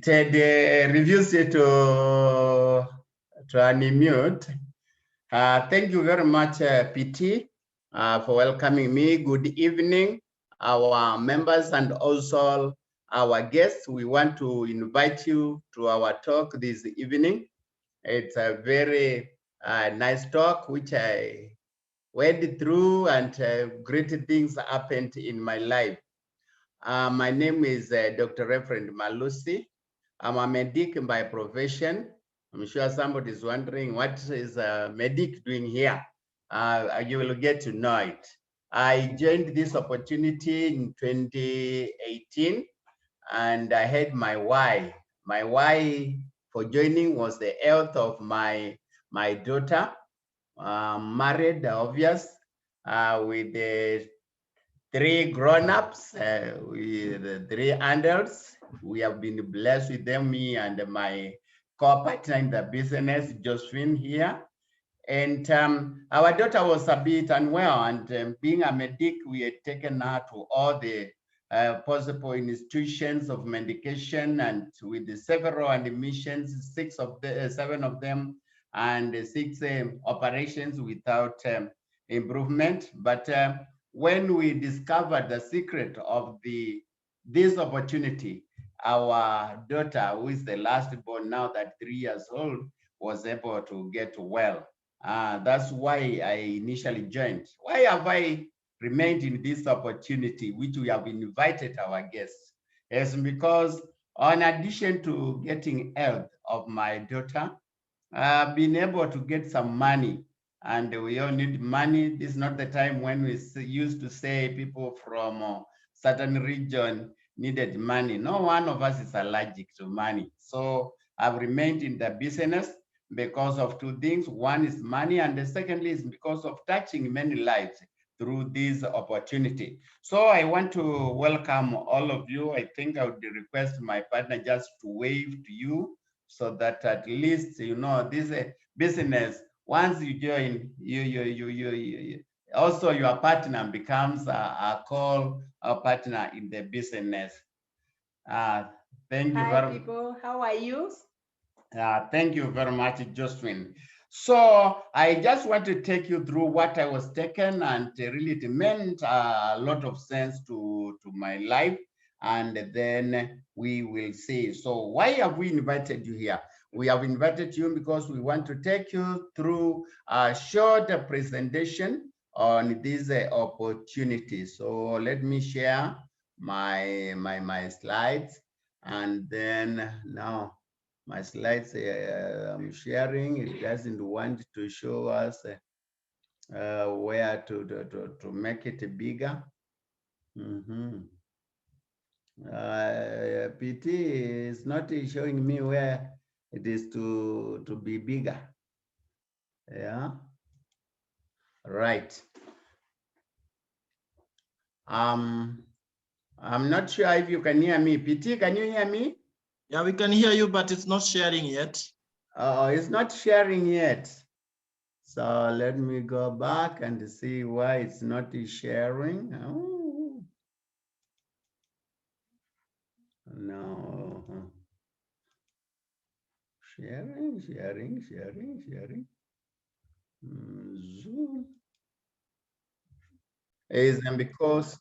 Ted reduce it to unmute. Thank you very much, PT, for welcoming me. Good evening, our members and also our guests. We want to invite you to our talk this evening. It's a very nice talk, which I went through, and great things happened in my life. My name is Dr. Reverend Malusi. I'm a medic by profession. I'm sure somebody is wondering what is a medic doing here. You will get to know it. I joined this opportunity in 2018, and I had my why. My why for joining was the health of my daughter. Married, obvious, with the three grown-ups, with three adults. We have been blessed with them, me and my co-partner in the business, Josephine here. And our daughter was a bit unwell, and being a medic, we had taken her to all the possible institutions of medication, and with the several admissions, 7 of them, and 6 operations without improvement. But when we discovered the secret of this opportunity, our daughter, who is the last born now that 3 years old, was able to get well. That's why I initially joined. Why have I remained in this opportunity, which we have invited our guests? Is because in addition to getting health of my daughter, I've been able to get some money, and we all need money. This is not the time when we used to say people from certain region needed money. No one of us is allergic to money. So I've remained in the business because of 2 things. One is money, and the secondly is because of touching many lives through this opportunity. So I want to welcome all of you. I think I would request my partner just to wave to you, so that at least you know this business. Once you join, you also your partner becomes a partner in the business. Thank you. Hi, people. How are you? Thank you very much, Josephine. So I just want to take you through what I was taken, and really it meant a lot of sense to my life. And then we will see. So why have we invited you here? We have invited you because we want to take you through a short presentation on this opportunity. So let me share my slides, and then now my slides I'm sharing, it doesn't want to show us where to make it bigger. PT is not showing me where it is to be bigger. Yeah, right. I'm not sure if you can hear me. PT, can you hear me? Yeah, we can hear you, but it's not sharing yet. It's not sharing yet. So let me go back and see why it's not sharing. Oh. No. Sharing. Zoom. Is because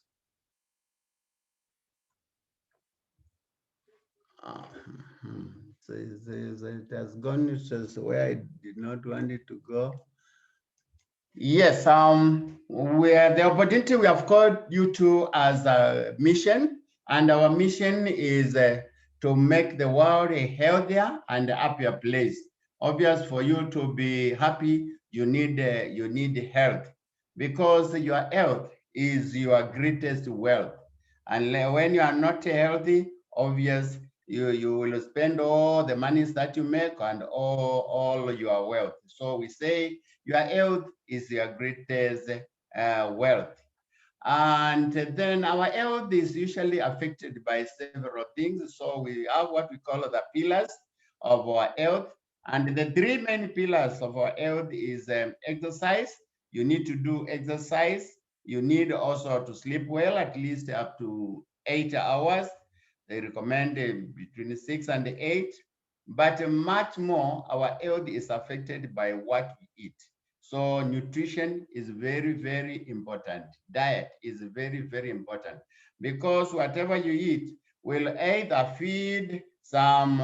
it has gone to where I did not want it to go. Yes, the opportunity we have called you to as a mission, and our mission is to make the world a healthier and happier place. Obvious, for you to be happy, you need health, because your health is your greatest wealth. And when you are not healthy, obvious, you will spend all the monies that you make and all your wealth. So we say your health is your greatest wealth. And then our health is usually affected by several things. So we have what we call the pillars of our health. And the 3 main pillars of our health is exercise. You need to do exercise. You need also to sleep well, at least up to 8 hours. They recommend between 6 and 8, but much more our health is affected by what we eat. So nutrition is very, very important. Diet is very, very important because whatever you eat will either feed some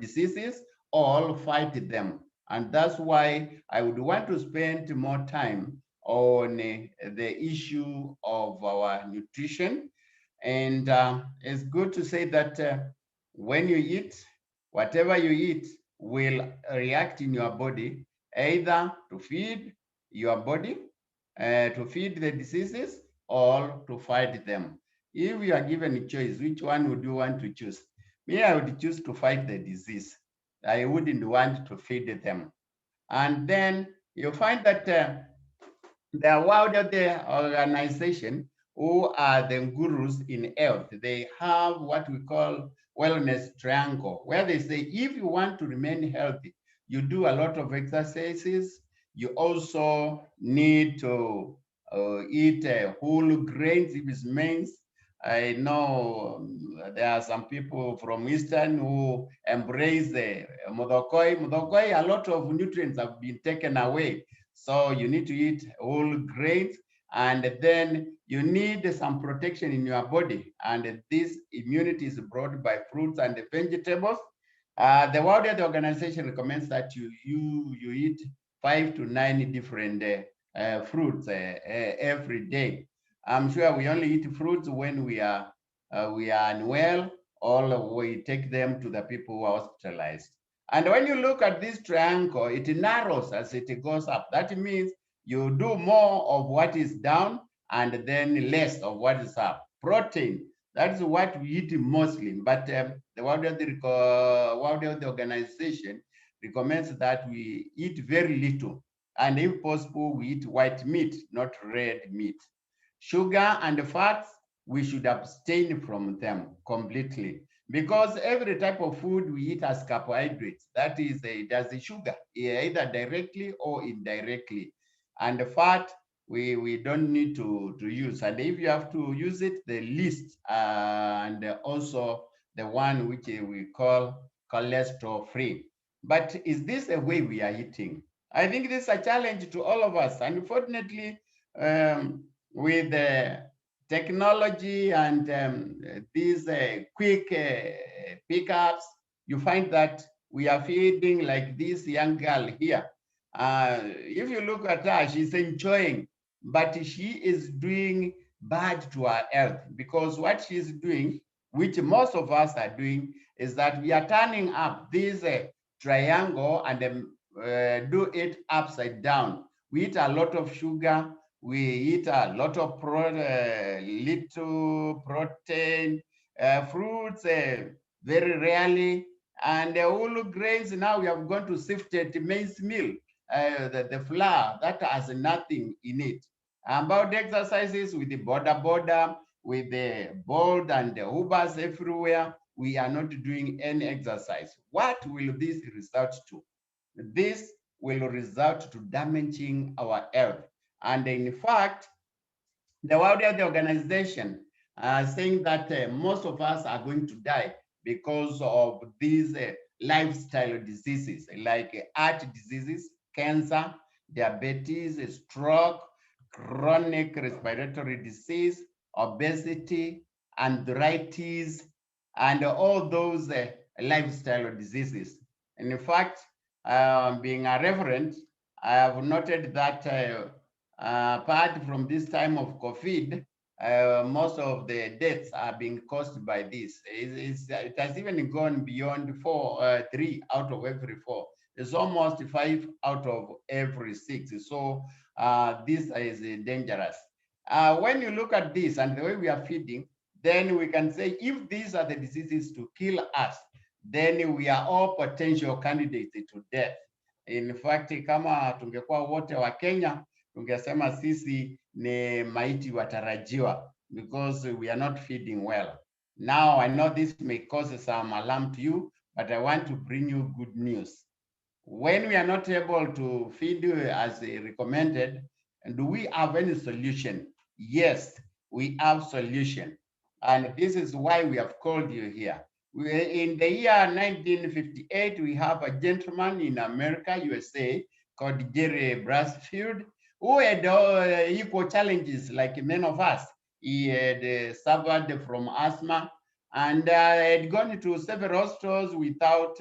diseases or fight them. And that's why I would want to spend more time on the issue of our nutrition. And it's good to say that when you eat, whatever you eat will react in your body, either to feed your body, to feed the diseases, or to fight them. If you are given a choice, which one would you want to choose? Me, I would choose to fight the disease. I wouldn't want to feed them. And then you find that the World Health Organization, who are the gurus in health, they have what we call wellness triangle, where they say if you want to remain healthy, you do a lot of exercises. You also need to eat whole grains if it means. I know there are some people from Eastern who embrace the modokoi. Modokoi, a lot of nutrients have been taken away. So you need to eat whole grains, and then you need some protection in your body. And this immunity is brought by fruits and vegetables. The World Health Organization recommends that you eat 5 to 9 different fruits every day. I'm sure we only eat fruits when we are unwell, or we take them to the people who are hospitalized. And when you look at this triangle, it narrows as it goes up. That means you do more of what is down and then less of what is up. Protein, that's what we eat mostly. But the World Health Organization recommends that we eat very little. And if possible, we eat white meat, not red meat. Sugar and fats, we should abstain from them completely, because every type of food we eat has carbohydrates. That is, it has the sugar, either directly or indirectly. And the fat, we don't need to use. And if you have to use it, the least, and also the one which we call cholesterol free. But is this the way we are eating? I think this is a challenge to all of us. Unfortunately, with technology and these quick pickups, you find that we are feeding like this young girl here. If you look at her, she's enjoying, but she is doing bad to her health, because what she's doing, which most of us are doing, is that we are turning up this triangle and do it upside down. We eat a lot of sugar, we eat a lot of little protein, fruits very rarely, and whole grains. Now we have gone to sifted maize meal, the flour that has nothing in it. About the exercises with the border, with the Bolt and the Ubers everywhere, we are not doing any exercise. What will this result to? This will result to damaging our health. And in fact, the World Health Organization saying that most of us are going to die because of these lifestyle diseases like heart diseases, cancer, diabetes, stroke, chronic respiratory disease, obesity, arthritis, and all those lifestyle diseases. And in fact, being a reverend, I have noted that apart from this time of COVID, most of the deaths are being caused by this. It has even gone beyond 3 out of every 4. It's almost 5 out of every 6. So this is dangerous. When you look at this and the way we are feeding, then we can say if these are the diseases to kill us, then we are all potential candidates to death. In fact, kama tungekuwa wote wa Kenya, tungesema sisi ni maiti watarajiwa, because we are not feeding well. Now, I know this may cause some alarm to you, but I want to bring you good news. When we are not able to feed as recommended, do we have any solution? Yes, we have solution. And this is why we have called you here. In the year 1958, we have a gentleman in America, USA, called Jerry Brassfield, who had equal challenges like many of us. He had suffered from asthma and had gone to several hospitals without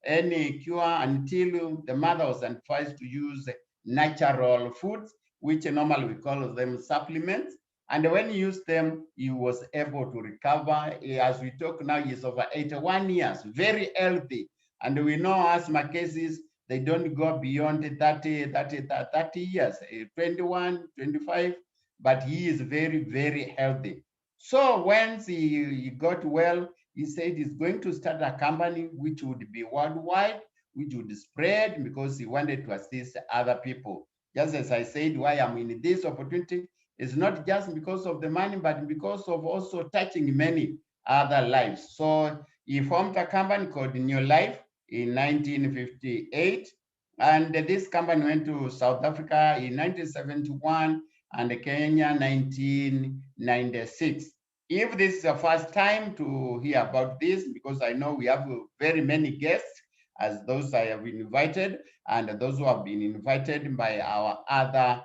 any cure until the mother was advised to use natural foods, which normally we call them supplements. And when he used them, he was able to recover. As we talk now, he's over 81 years, very healthy. And we know asthma cases, they don't go beyond 30 years, 21, 25, but he is very, very healthy. So once he got well, he said he's going to start a company which would be worldwide, which would spread because he wanted to assist other people. Just as I said, why I'm in this opportunity is not just because of the money, but because of also touching many other lives. So he formed a company called New Life in 1958. And this company went to South Africa in 1971 and Kenya 1996. If this is the first time to hear about this, because I know we have very many guests, as those I have invited and those who have been invited by our other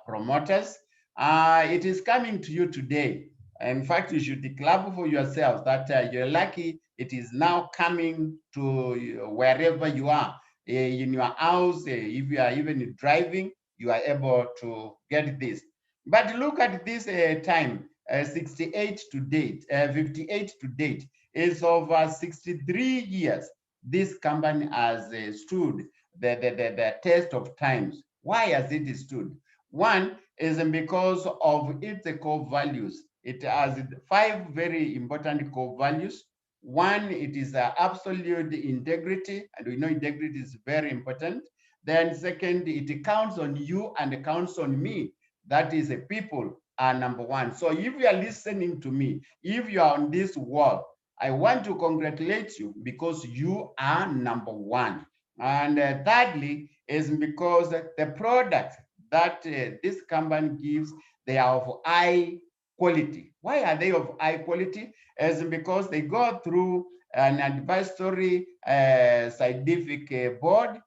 promoters, it is coming to you today. In fact, you should clap for yourself that you're lucky it is now coming to wherever you are, in your house, if you are even driving, you are able to get this. But look at this time, 68 to date, 58 to date, is over 63 years. This company has stood the test of times. Why has it stood? One is because of its core values. It has 5 very important core values. One, it is absolute integrity, and we know integrity is very important. Then second, it counts on you and it counts on me. That is people are number one. So if you are listening to me, if you are on this wall, I want to congratulate you because you are number one. And thirdly is because the product that this company gives, they are of high quality. Why are they of high quality? Is because they go through an advisory scientific board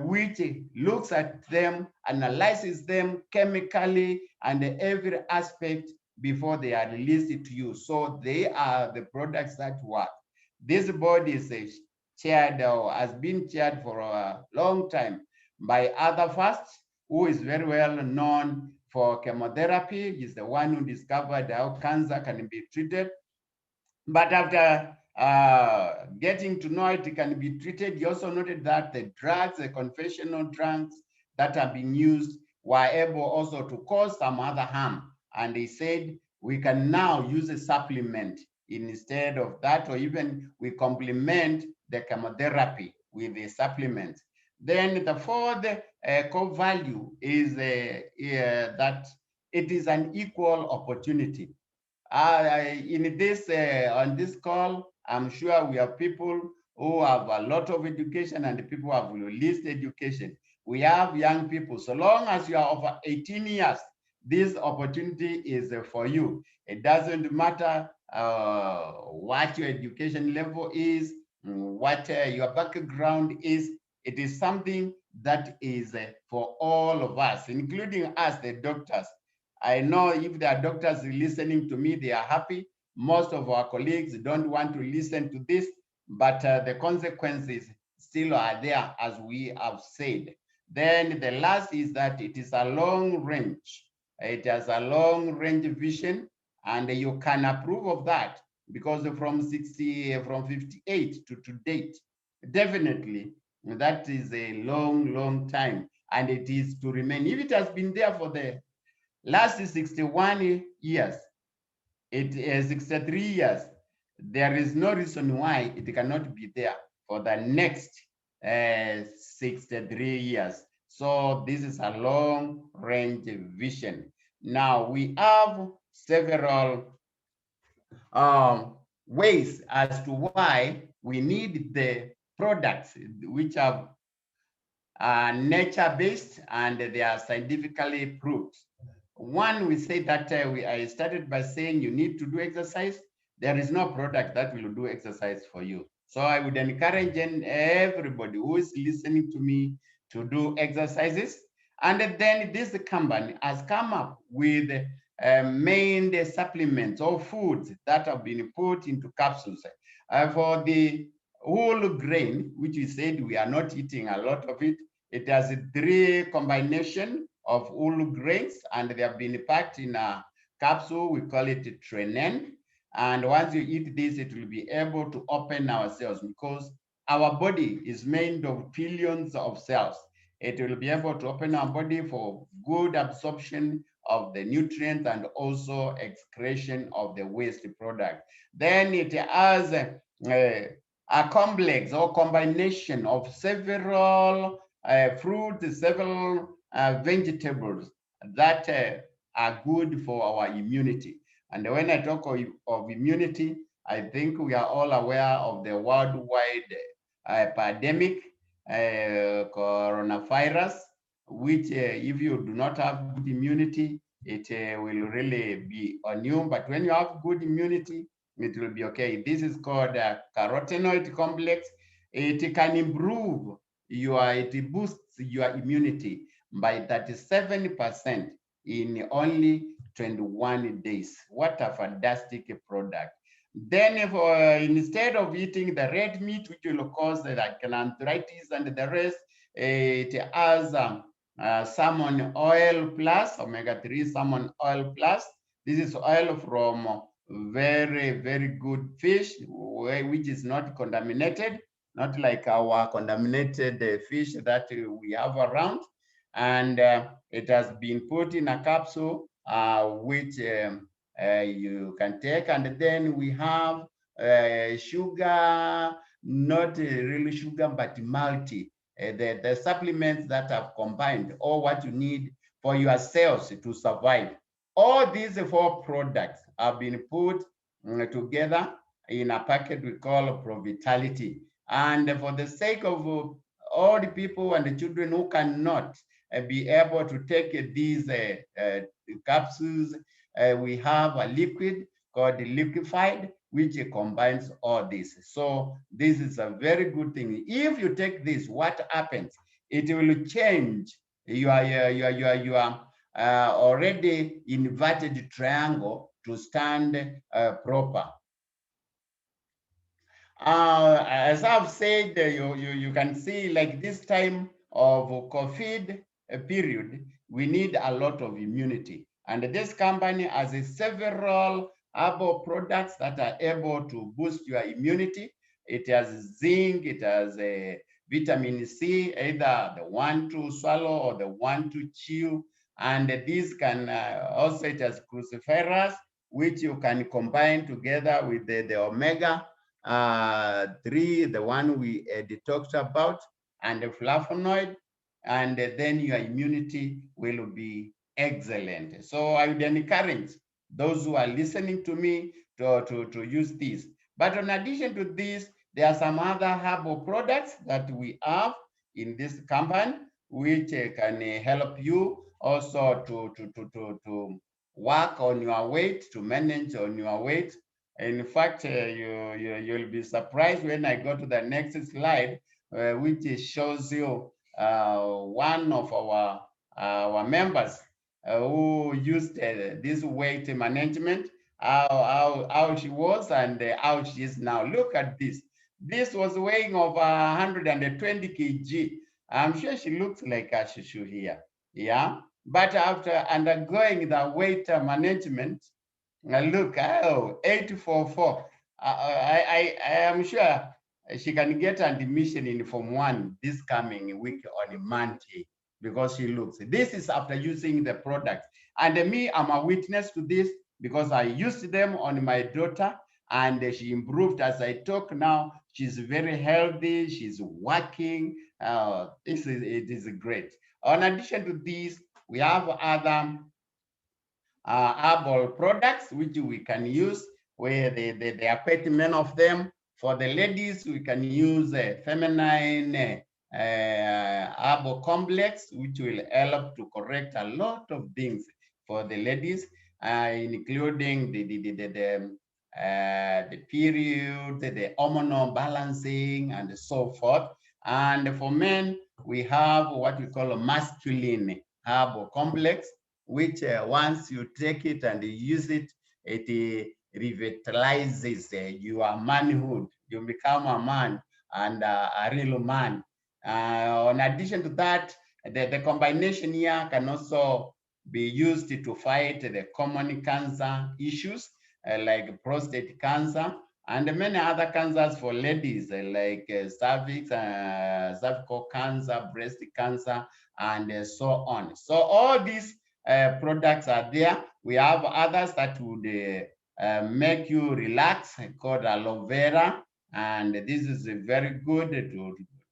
which looks at them, analyzes them chemically and every aspect before they are released to you. So they are the products that work. This board is chaired or has been chaired for a long time by Arthur First, who is very well known for chemotherapy. He's the one who discovered how cancer can be treated. But after getting to know it can be treated, he also noted that the drugs, the conventional drugs that are being used were able also to cause some other harm. And he said, we can now use a supplement instead of that, or even we complement the chemotherapy with a supplement. Then the fourth core value is that it is an equal opportunity. In this on this call, I'm sure we have people who have a lot of education and people who have least education. We have young people. So long as you are over 18 years, this opportunity is for you. It doesn't matter what your education level is, what your background is. It is something that is for all of us, including us, the doctors. I know if there are doctors listening to me, they are happy. Most of our colleagues don't want to listen to this, but the consequences still are there, as we have said. Then the last is that it is a long range. It has a long range vision, and you can approve of that because from 58 to date, definitely that is a long, long time, and it is to remain. If it has been there for the last 61 years, it is 63 years. There is no reason why it cannot be there for the next 63 years. So this is a long range vision. Now we have several ways as to why we need the products which are nature-based and they are scientifically proved. one, we say that I started by saying you need to do exercise. There is no product that will do exercise for you. So I would encourage everybody who is listening to me to do exercises. And then this company has come up with main supplements or foods that have been put into capsules for the whole grain, which we said we are not eating a lot of it. It has 3 combination of whole grains, and they have been packed in a capsule. We call it Trenen. And once you eat this, it will be able to open our cells, because our body is made of billions of cells. It will be able to open our body for good absorption of the nutrients and also excretion of the waste product. Then it has a complex or combination of several fruits, several vegetables that are good for our immunity. And when I talk of immunity, I think we are all aware of the worldwide pandemic, coronavirus, which if you do not have good immunity, it will really be on you. But when you have good immunity, it will be okay. This is called carotenoid complex. It can improve it boosts your immunity by 37% in only 21 days. What a fantastic product. Then if, instead of eating the red meat, which will cause like arthritis and the rest, it has salmon oil plus, omega-3 salmon oil plus. This is oil from very, very good fish, which is not contaminated, not like our contaminated fish that we have around. And it has been put in a capsule, which you can take. And then we have sugar, not really sugar, but multi, the supplements that have combined all what you need for your cells to survive. All these 4 products have been put together in a packet we call Provitality. And for the sake of all the people and the children who cannot be able to take these capsules, we have a liquid called the liquefied, which combines all this. So this is a very good thing. If you take this, what happens? It will change your already inverted triangle to stand proper. As I've said, you can see like this time of COVID period, we need a lot of immunity. And this company has several herbal products that are able to boost your immunity. It has zinc, it has vitamin C, either the one to swallow or the one to chew. And this can also, it has cruciferous, which you can combine together with the omega 3, the one we talked about, and the flavonoid, and then your immunity will be excellent. So I would encourage those who are listening to me to use this. But in addition to this, there are some other herbal products that we have in this company, which can help you also to work on your weight, to manage on your weight. In fact, you'll be surprised when I go to the next slide, which shows you one of our members who used this weight management, how she was and how she is now. Look at this. This was weighing over 120 kg. I'm sure she looks like a shushu here. Yeah. But after undergoing the weight management, look, 844. I am sure she can get an admission in Form 1 this coming week on Monday, because she looks. This is after using the product. And me, I'm a witness to this because I used them on my daughter and she improved as I talk now. She's very healthy. She's working. It is great. In addition to this, we have other herbal products which we can use, where there are quite many of them. For the ladies, we can use a feminine herbal complex, which will help to correct a lot of things for the ladies, including the period, the hormonal balancing, and so forth. And for men, we have what we call a masculine herbal complex, which once you take it and you use it, it revitalizes your manhood. You become a man and a real man. In addition to that, the combination here can also be used to fight the common cancer issues like prostate cancer and many other cancers for ladies like cervix, cervical cancer, breast cancer, and so on. So all these products are there. We have others that would make you relax, called aloe vera, and this is very good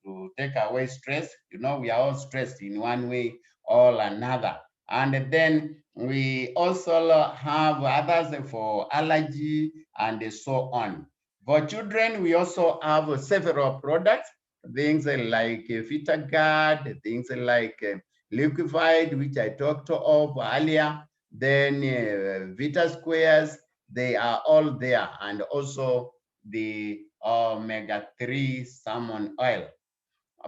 to take away stress. You know, we are all stressed in one way or another. And then we also have others for allergy and so on. For children, we also have several products, things like VitaGuard, things like Liquified, which I talked of earlier, then Vita Squares, they are all there, and also the omega-3 salmon oil.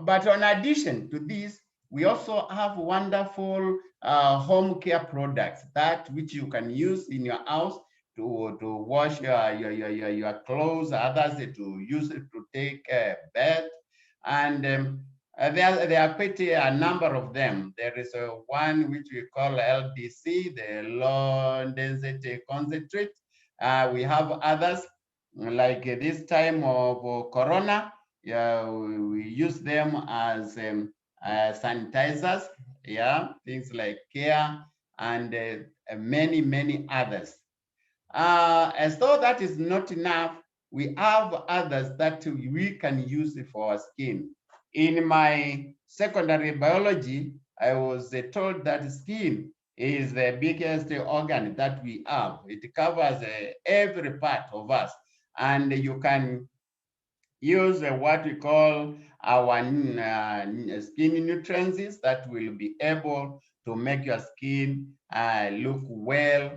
But in addition to this, we also have wonderful home care products, that which you can use in your house to wash your clothes, others to use it to take bath. And there are quite a number of them. There is one which we call LDC, the low density concentrate. We have others like this time of Corona. Yeah, we use them as sanitizers, yeah, things like care and many others. As though that is not enough, we have others that we can use for our skin. In my secondary biology, I was told that skin is the biggest organ that we have. It covers every part of us, and you can use what we call our skin nutrients that will be able to make your skin look well.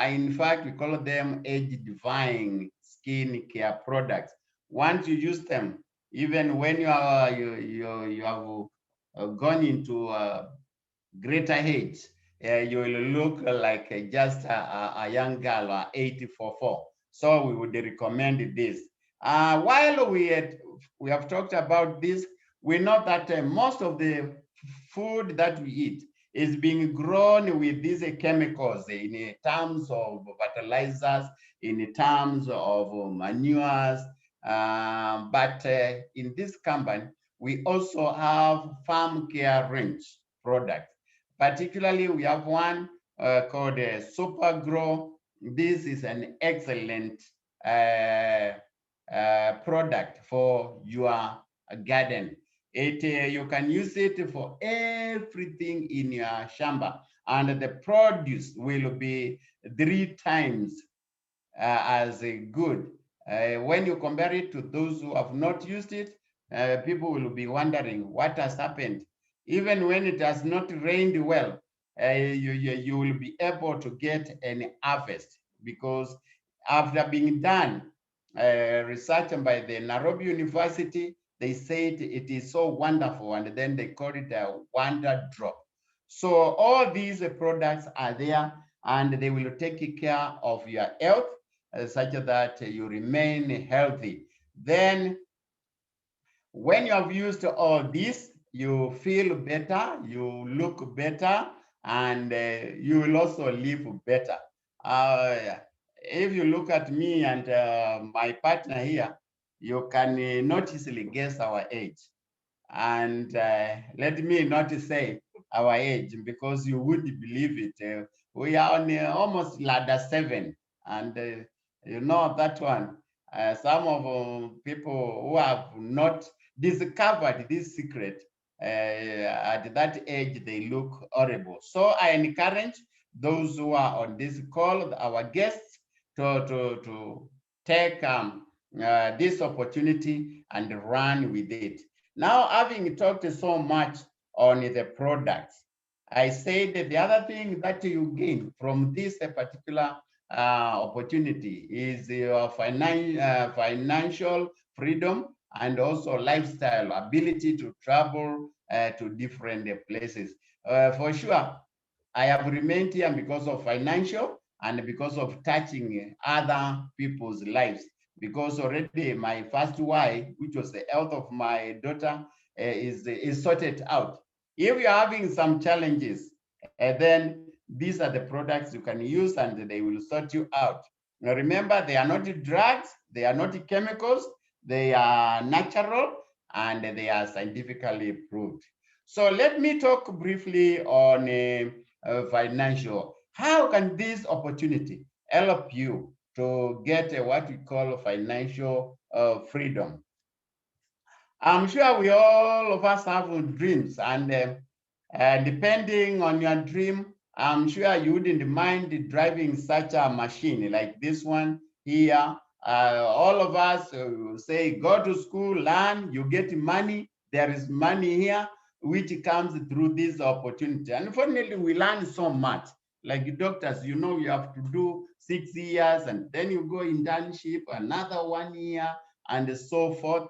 In fact, we call them age-defying skin care products. Once you use them, even when you have gone into greater age, you will look like just a young girl or 84. So we would recommend this. While we have talked about this, we know that most of the food that we eat is being grown with these chemicals in terms of fertilizers, in terms of manures. But in this company, we also have farm care range products. Particularly, we have one called Super Grow. This is an excellent product for your garden. You can use it for everything in your shamba, and the produce will be 3 times as good. When you compare it to those who have not used it, people will be wondering what has happened. Even when it has not rained well, you will be able to get an harvest, because after being done research by the Nairobi University, they said it is so wonderful, and then they call it a wonder drop. So all these products are there, and they will take care of your health such that you remain healthy. Then when you have used all this, you feel better, you look better, and you will also live better. If you look at me and my partner here, you can not easily guess our age. And let me not say our age, because you wouldn't believe it. We are on almost ladder 7. And you know that one. Some of people who have not discovered this secret at that age, they look horrible. So I encourage those who are on this call, our guests, to take this opportunity and run with it. Now, having talked so much on the products, I said that the other thing that you gain from this particular opportunity is your financial freedom and also lifestyle ability to travel to different places. For sure, I have remained here because of financial and because of touching other people's lives. Because already my first why, which was the health of my daughter, is sorted out. If you're having some challenges, then these are the products you can use and they will sort you out. Now remember, they are not drugs, they are not chemicals, they are natural and they are scientifically proved. So let me talk briefly on financial. How can this opportunity help you to get what we call financial freedom? I'm sure we all of us have dreams, and depending on your dream, I'm sure you wouldn't mind driving such a machine like this one here. All of us say, go to school, learn, you get money. There is money here, which comes through this opportunity. Unfortunately, we learn so much. Like doctors, you know, you have to do 6 years, and then you go internship, another 1 year, and so forth.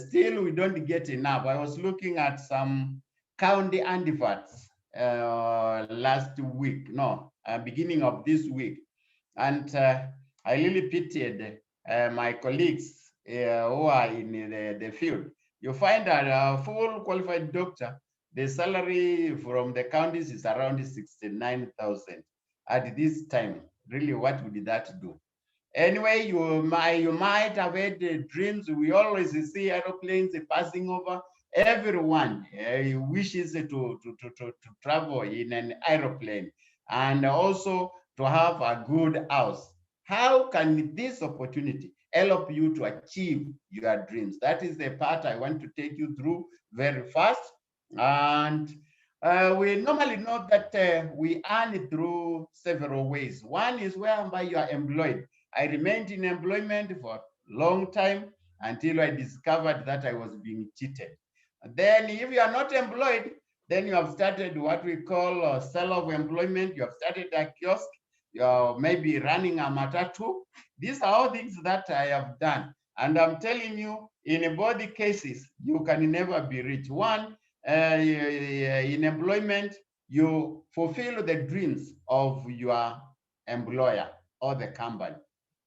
Still, we don't get enough. I was looking at some county adverts last week, no, beginning of this week. And I really pitied my colleagues who are in the field. You find that a full qualified doctor, the salary from the counties is around 69,000 at this time. Really, what would that do? Anyway, you might have had dreams. We always see aeroplanes passing over. Everyone wishes to travel in an aeroplane and also to have a good house. How can this opportunity help you to achieve your dreams? That is the part I want to take you through very fast. And we normally know that we earn it through several ways. One is whereby you are employed. I remained in employment for a long time until I discovered that I was being cheated. Then, if you are not employed, then you have started what we call self-employment. You have started a kiosk. You're maybe running a matatu. These are all things that I have done. And I'm telling you, in both cases, you can never be rich. One, in employment, you fulfill the dreams of your employer or the company.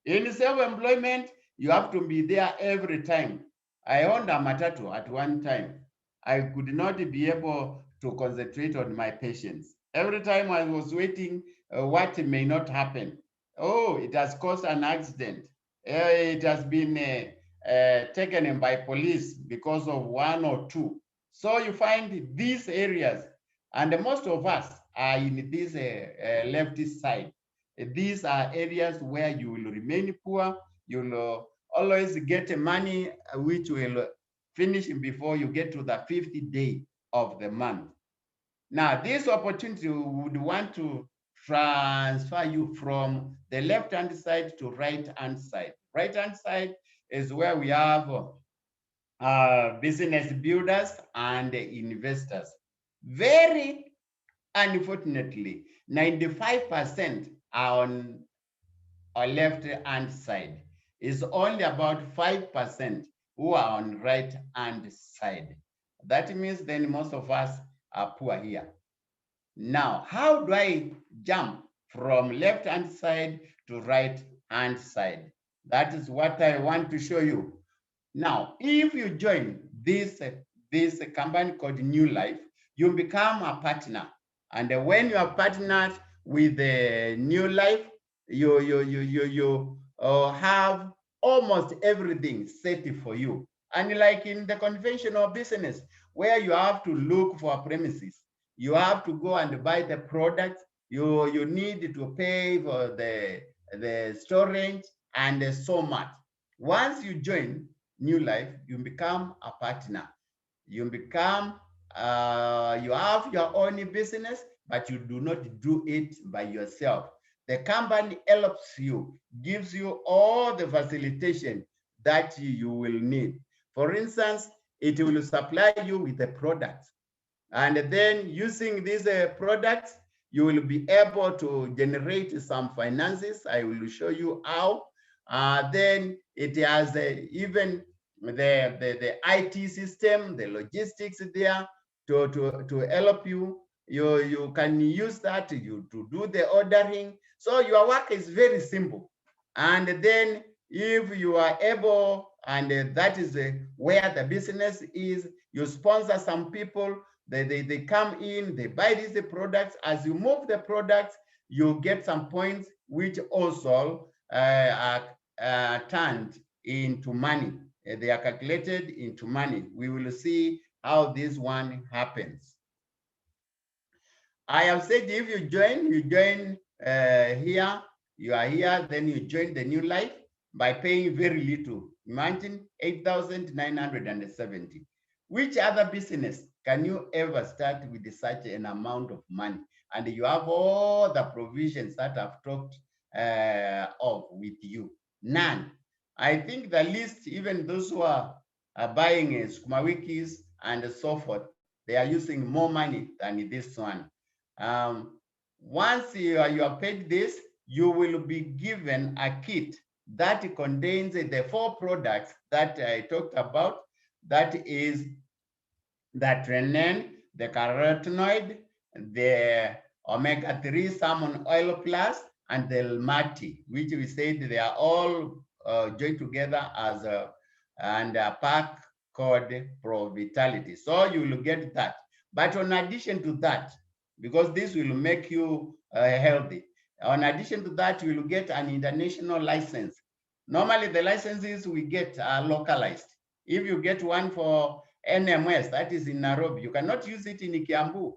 In self-employment, you have to be there every time. I owned a matatu at one time. I could not be able to concentrate on my patients. Every time I was waiting, what may not happen. Oh, it has caused an accident. It has been taken in by police because of one or two. So you find these areas, and most of us are in this left side. These are areas where you will remain poor. You'll always get money which will finish before you get to the 50th day of the month. Now, this opportunity would want to transfer you from the left-hand side to right-hand side. Right-hand side is where we have business builders and investors. Very unfortunately, 95% are on our left-hand side. It's only about 5% who are on right-hand side. That means then most of us are poor here. Now, how do I jump from left-hand side to right-hand side? That is what I want to show you. Now, if you join this company called New Life, you become a partner. And when you are partnered with the New Life, you have almost everything set for you. And like in the conventional business, where you have to look for premises, you have to go and buy the product, you need to pay for the storage and so much. Once you join New Life, you become a partner. You become, you have your own business, but you do not do it by yourself. The company helps you, gives you all the facilitation that you will need. For instance, it will supply you with the product. And then using these products, you will be able to generate some finances. I will show you how. Then it has even the IT system, the logistics there to help you. You can use that to do the ordering. So your work is very simple. And then if you are able, and that is where the business is, you sponsor some people, they come in, they buy these products. As you move the products, you get some points which also are turned into money. They are calculated into money. We will see how this one happens. I have said if you join here, you are here, then you join the new life by paying very little. Imagine 8,970. Which other business can you ever start with such an amount of money? And you have all the provisions that I've talked of with you. None. I think the least, even those who are buying Sukuma Wikis and so forth, they are using more money than this one. Once you are paid this, you will be given a kit that contains the 4 products that I talked about. That is the trenin, the carotenoid, the omega-3 salmon oil plus, and the Almaty, which we said they are all joined together as a pack called Pro Vitality. So you will get that. But in addition to that, because this will make you healthy, in addition to that, you will get an international license. Normally, the licenses we get are localized. If you get one for NMS, that is in Nairobi, you cannot use it in Kiambu,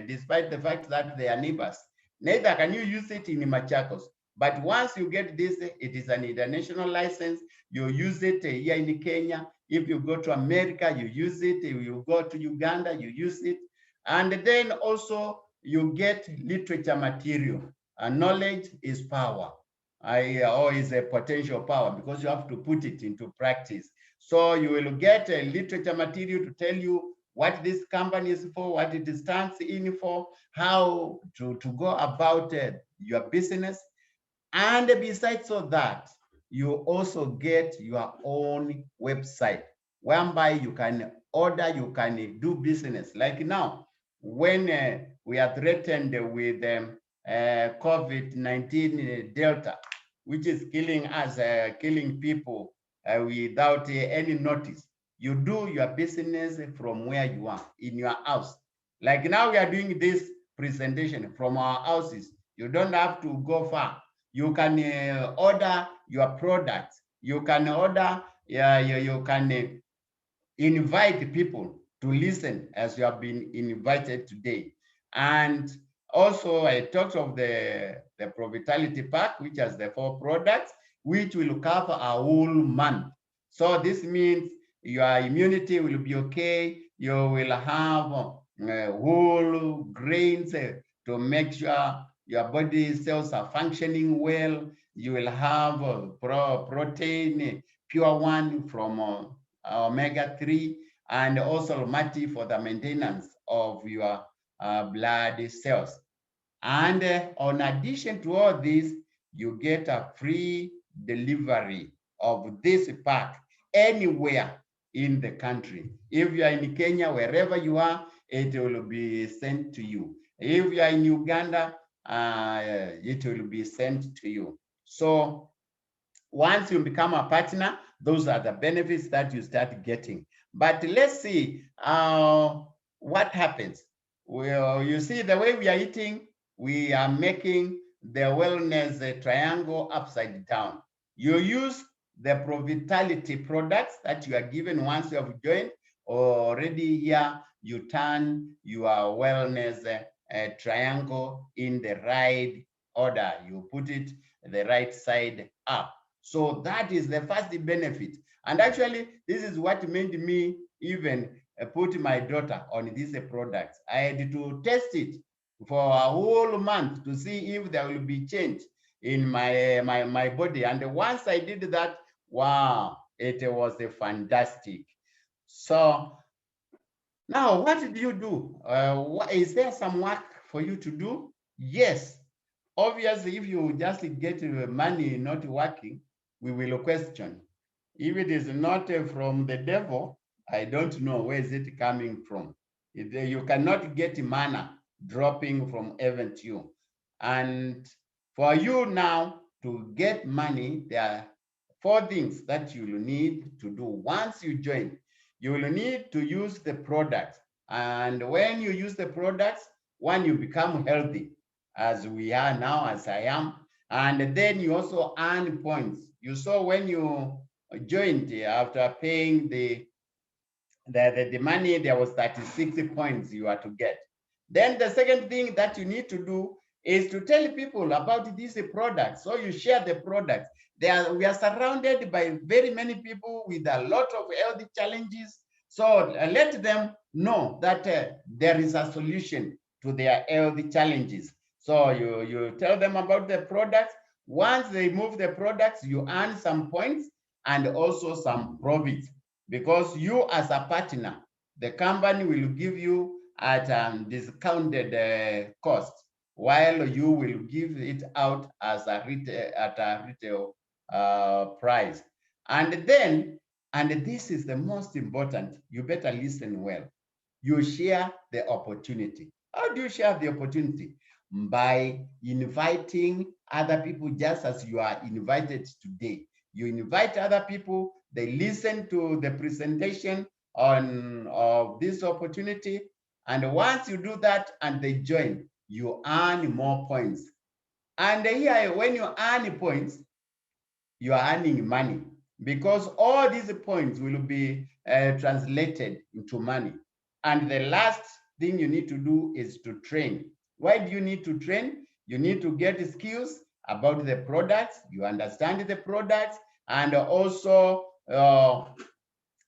despite the fact that they are neighbors. Neither can you use it in Machakos. But once you get this, it is an international license. You use it here in Kenya. If you go to America, you use it. If you go to Uganda, you use it. And then also you get literature material. And knowledge is power. Or is a potential power, because you have to put it into practice. So you will get a literature material to tell you what this company is for, what it stands in for, how to go about your business. And besides all that, you also get your own website whereby you can order, you can do business. Like now, when we are threatened with COVID-19 Delta, which is killing us, killing people without any notice, you do your business from where you are, in your house. Like now we are doing this presentation from our houses. You don't have to go far. You can order your products. You can order, you can invite people to listen as you have been invited today. And also I talked of the Pro Vitality Pack, which has the 4 products, which will cover a whole month. So this means your immunity will be okay. You will have whole grains to make sure your body cells are functioning well. You will have protein, pure one from omega-3, and also Almaty for the maintenance of your blood cells. And in addition to all this, you get a free delivery of this pack anywhere in the country. If you are in Kenya, wherever you are, it will be sent to you. If you are in Uganda, it will be sent to you. So once you become a partner, those are the benefits that you start getting. But let's see what happens. Well, you see, the way we are eating, we are making the wellness triangle upside down. You use the Pro Vitality products that you are given once you have joined. Already here, you turn your wellness triangle in the right order. You put it the right side up. So that is the first benefit. And actually, this is what made me even put my daughter on these products. I had to test it for a whole month to see if there will be change in my body. And once I did that, wow, it was fantastic. So Now, what did you do? Is there some work for you to do? Yes. Obviously, if you just get money not working, we will question. If it is not from the devil, I don't know where is it coming from. You cannot get manna dropping from heaven to you. And for you now to get money, there are four things that you will need to do. Once you join, you will need to use the products. And when you use the products, one, you become healthy, as we are now, as I am. And then you also earn points. You saw when you joined after paying the money, there was 36 points you are to get. Then the second thing that you need to do is to tell people about these products. So you share the products. We are surrounded by very many people with a lot of health challenges. So let them know that there is a solution to their health challenges. So you tell them about the products. Once they move the products, you earn some points and also some profits, because you as a partner, the company will give you at discounted cost, while you will give it out as a retail price. And then, and this is the most important, you better listen well. You share the opportunity. How do you share the opportunity? By inviting other people, just as you are invited today. You invite other people, they listen to the presentation of this opportunity, and once you do that and they join, you earn more points. And here, when you earn points, you are earning money, because all these points will be translated into money. And the last thing you need to do is to train. Why do you need to train? You need to get skills about the products, you understand the products, and also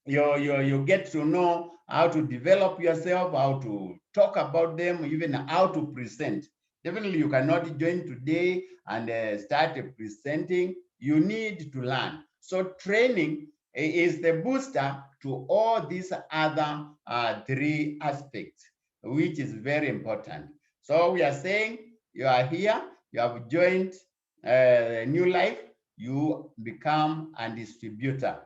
you get to know how to develop yourself, how to talk about them, even how to present. Definitely, you cannot join today and start presenting. You need to learn. So training is the booster to all these other three aspects, which is very important. So we are saying you are here, you have joined New Life, you become a distributor.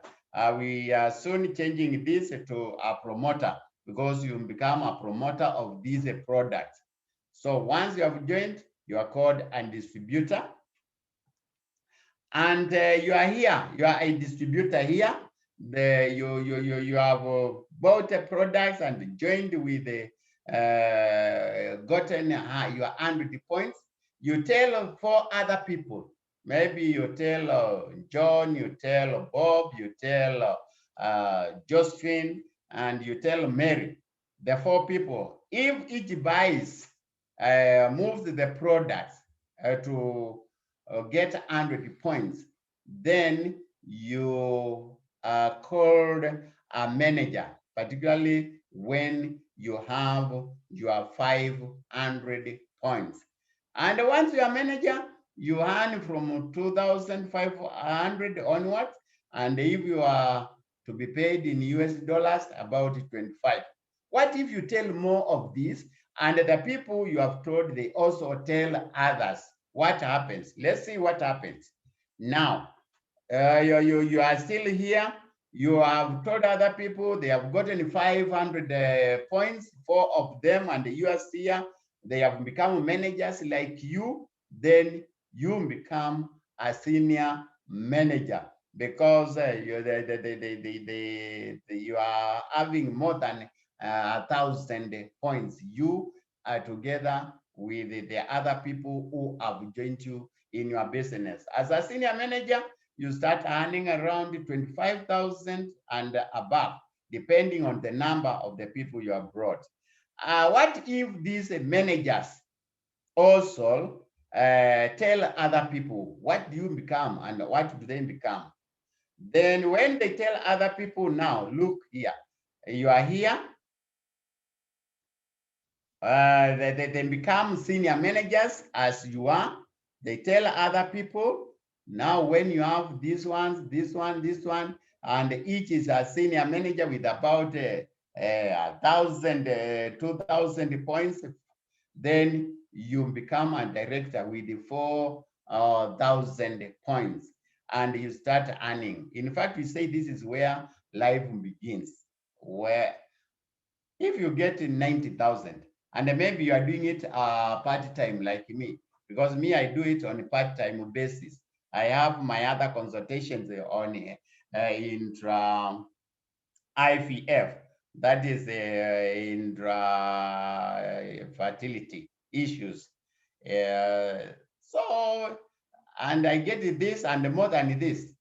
We are soon changing this to a promoter, because you become a promoter of these products. So once you have joined, you are called a distributor. And you are here, you are a distributor here. You have bought the products and joined with the gotten your 100 points. You tell four other people. Maybe you tell John, you tell Bob, you tell Josephine, and you tell Mary. The four people. If each buys, moves the products to get 100 points, then you are called a manager, particularly when you have your 500 points. And once you are manager, you earn from 2,500 onwards. And if you are to be paid in US dollars, about 25. What if you tell more of this, and the people you have told, they also tell others? What happens? Let's see what happens. Now, you are still here. You have told other people, they have gotten 500 points, four of them, and you are here. They have become managers like you. Then you become a senior manager, because you are having more than 1,000 points. You are together with the other people who have joined you in your business. As a senior manager, you start earning around 25,000 and above, depending on the number of the people you have brought. What if these managers also tell other people? What do you become and what do they become? Then when they tell other people, now look here, you are here, they become senior managers as you are. They tell other people, now when you have these ones, this one, and each is a senior manager with about 1,000, 2,000 points, then you become a director with 4,000 points and you start earning. In fact, we say this is where life begins, where if you get 90,000 and maybe you are doing it part-time like me, because me, I do it on a part-time basis. I have my other consultations on intra IVF, that is infertility issues. So, and I get this and more than this.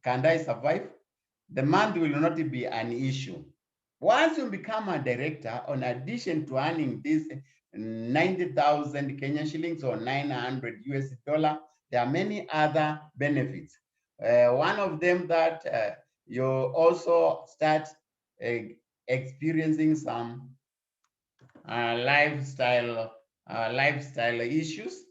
Can I survive? The month will not be an issue. Once you become a director, on addition to earning this 90,000 Kenyan shillings or 900 US dollar, there are many other benefits. One of them that you also start experiencing some lifestyle issues.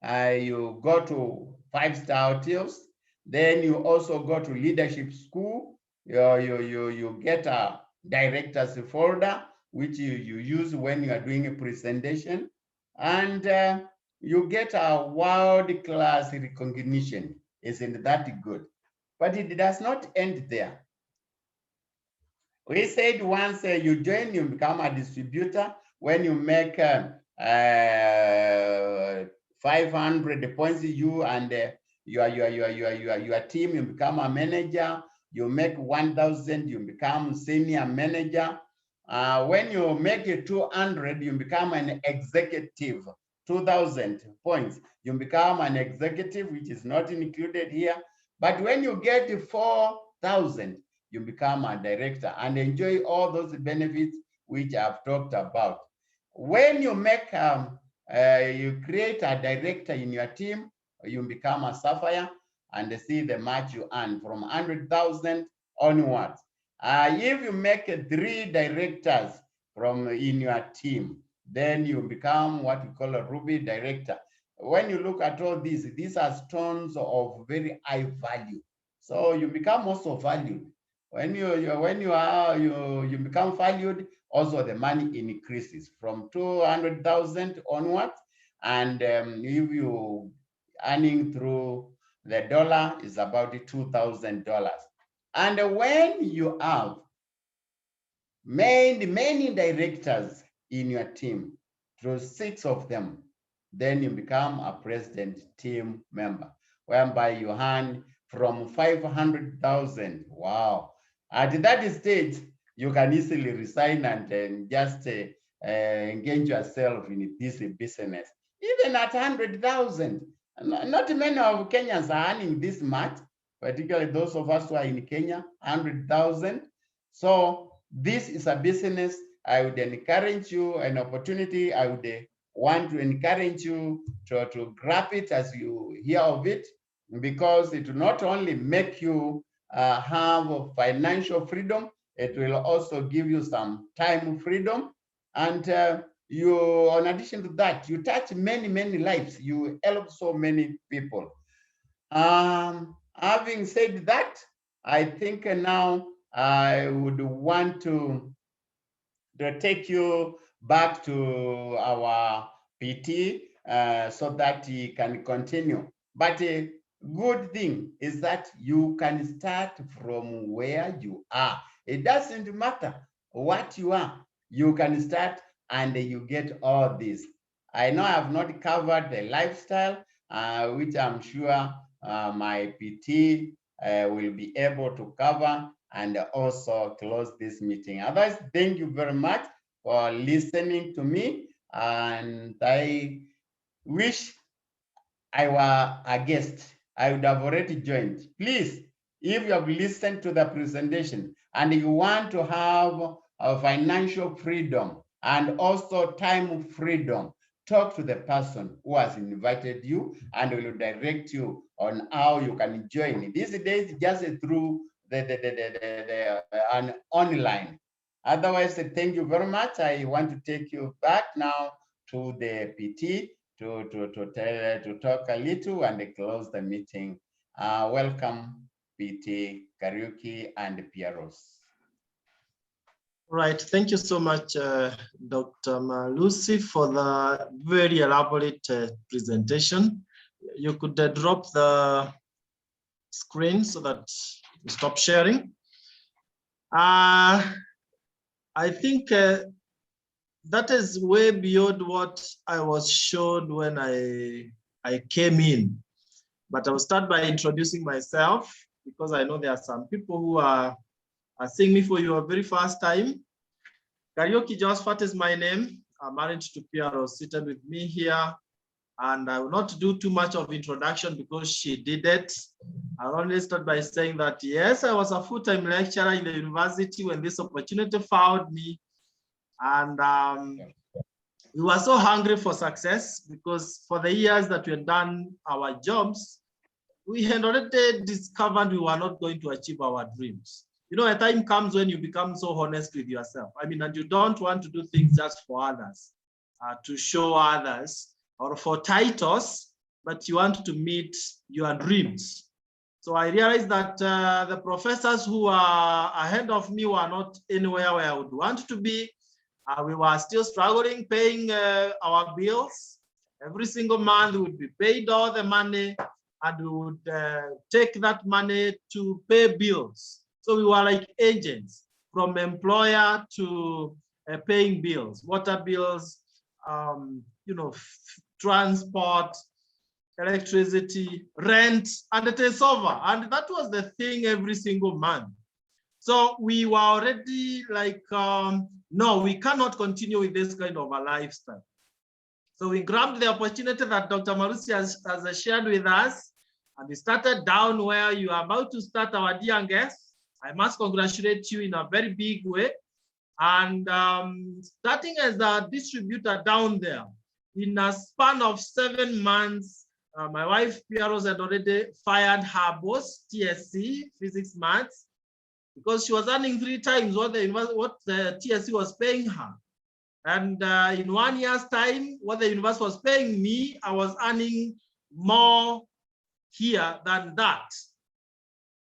You go to 5-star hotels, then you also go to leadership school. You get a director's folder, which you use when you are doing a presentation, and you get a world-class recognition. Isn't that good? But it does not end there. We said once you join, you become a distributor. When you make 500 points, you and your team, you become a manager. You make 1,000, you become senior manager. When you make 200, you become an executive. 2,000 points, you become an executive, which is not included here. But when you get 4,000, you become a director and enjoy all those benefits which I've talked about. When you make, you create a director in your team, you become a sapphire and see the match you earn from 100,000 onwards. If you make 3 directors in your team, then you become what we call a ruby director. When you look at all these are stones of very high value. So you become also valued. When you become valued, also the money increases from 200,000 onwards, and if you earning through the dollar is about $2,000. And when you have many directors in your team, through 6 of them, then you become a president team member, whereby you earn from 500,000. Wow. At that stage, you can easily resign and just engage yourself in this business. Even at 100,000, not many of Kenyans are earning this much, particularly those of us who are in Kenya, 100,000. So this is a business I would encourage you, an opportunity I would want to encourage you to grab it as you hear of it, because it will not only make you have financial freedom, it will also give you some time freedom. And you, in addition to that, you touch many lives. You help so many people. Having said that, I think now I would want to take you back to our PT so that he can continue. But a good thing is that you can start from where you are. It doesn't matter what you are. You can start and you get all this. I know I have not covered the lifestyle, which I'm sure my PT will be able to cover and also close this meeting. Otherwise, thank you very much for listening to me, and I wish I were a guest. I would have already joined. Please, if you have listened to the presentation and you want to have a financial freedom and also time freedom, talk to the person who has invited you and will direct you on how you can join. These days, just through an online. Otherwise, thank you very much. I want to take you back now to the PT to talk a little and close the meeting. Welcome, PT Kariuki and Pieros. Right. Thank you so much, Dr. Malusi, for the very elaborate presentation. You could drop the screen so that you stop sharing. I think that is way beyond what I was shown when I came in. But I will start by introducing myself, because I know there are some people who are seeing me for your very first time. Karaoke Josephat is my name. I'm married to Piero, seated with me here. And I will not do too much of introduction because she did it. I'll only start by saying that, yes, I was a full-time lecturer in the university when this opportunity found me. And we were so hungry for success, because for the years that we had done our jobs, we had already discovered we were not going to achieve our dreams. You know, a time comes when you become so honest with yourself. I mean, and you don't want to do things just for others, to show others, or for titles, but you want to meet your dreams. So I realized that the professors who are ahead of me were not anywhere where I would want to be. We were still struggling paying our bills. Every single month we would be paid all the money, and we would take that money to pay bills. So we were like agents, from employer to paying bills, water bills, you know, transport, electricity, rent, and it is over. And that was the thing every single month. So we were already like, no, we cannot continue with this kind of a lifestyle. So we grabbed the opportunity that Dr. Malusi has shared with us, and we started down where you are about to start, our dear guests. I must congratulate you in a very big way. And starting as a distributor down there, in a span of 7 months, my wife, Piero, had already fired her boss, TSC, Physics Maths, because she was earning 3 times what the TSC was paying her. And in 1 year's time, what the university was paying me, I was earning more here than that.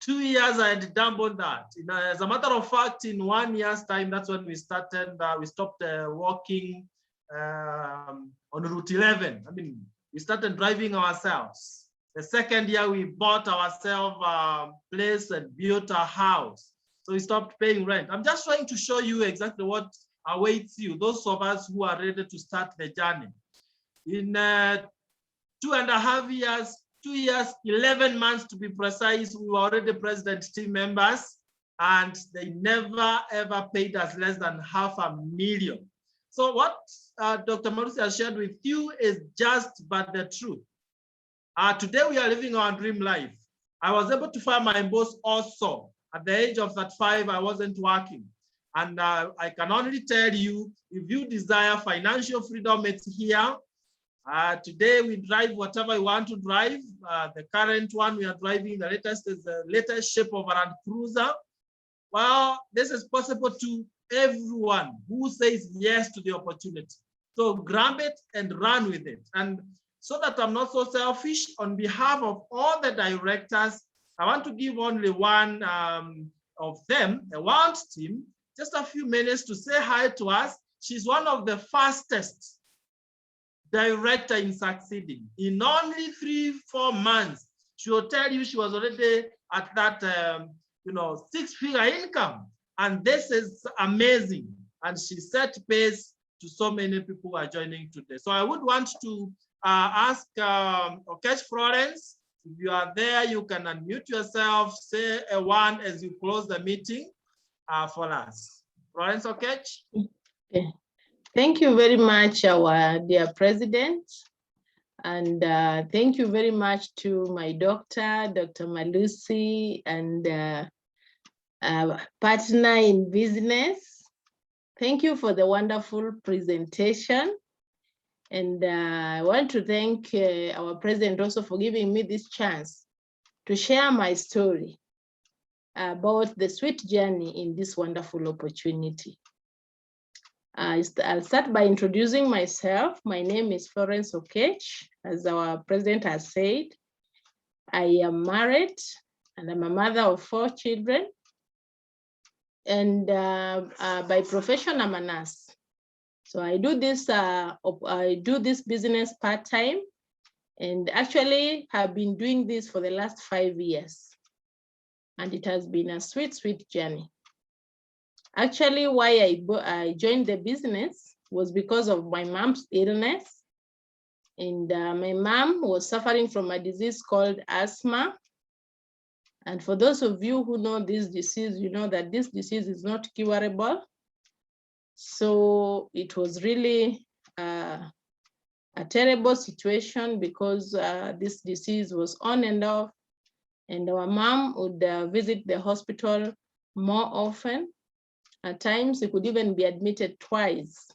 2 years, I had doubled that. As a matter of fact, in 1 year's time, that's when we started, we stopped working on Route 11. I mean, we started driving ourselves. The second year, we bought ourselves a place and built a house. So we stopped paying rent. I'm just trying to show you exactly what awaits you, those of us who are ready to start the journey. In 2.5 years, 2 years, 11 months to be precise, we were already president team members, and they never ever paid us less than $500,000. So what Dr. Malusi has shared with you is just but the truth. Today we are living our dream life. I was able to fire my boss also. At the age of 35, I wasn't working. And I can only tell you, if you desire financial freedom, it's here. Today we drive whatever we want to drive. The current one we are driving, the latest is the latest shape of a Land Cruiser. Well, this is possible to everyone who says yes to the opportunity. So grab it and run with it. And so that I'm not so selfish, on behalf of all the directors, I want to give only one of them, a wild team, just a few minutes to say hi to us. She's one of the fastest director in succeeding. In only 3-4 months, she will tell you she was already at that 6-figure income. And this is amazing. And she set pace to so many people who are joining today. So I would want to ask Okech Florence, if you are there, you can unmute yourself, say a word as you close the meeting for us. Florence Okech. Okay. Thank you very much, our dear president. And thank you very much to my doctor, Dr. Malusi, and partner in business. Thank you for the wonderful presentation. And I want to thank our president also for giving me this chance to share my story about the sweet journey in this wonderful opportunity. I'll start by introducing myself. My name is Florence Okech, as our president has said. I am married and I'm a mother of 4 children. And by profession, I'm a nurse. So I do this business part-time, and actually have been doing this for the last 5 years. And it has been a sweet, sweet journey. Actually, why I joined the business was because of my mom's illness. And my mom was suffering from a disease called asthma. And for those of you who know this disease, you know that this disease is not curable. So it was really a terrible situation because this disease was on and off, and our mom would visit the hospital more often. At times, it could even be admitted twice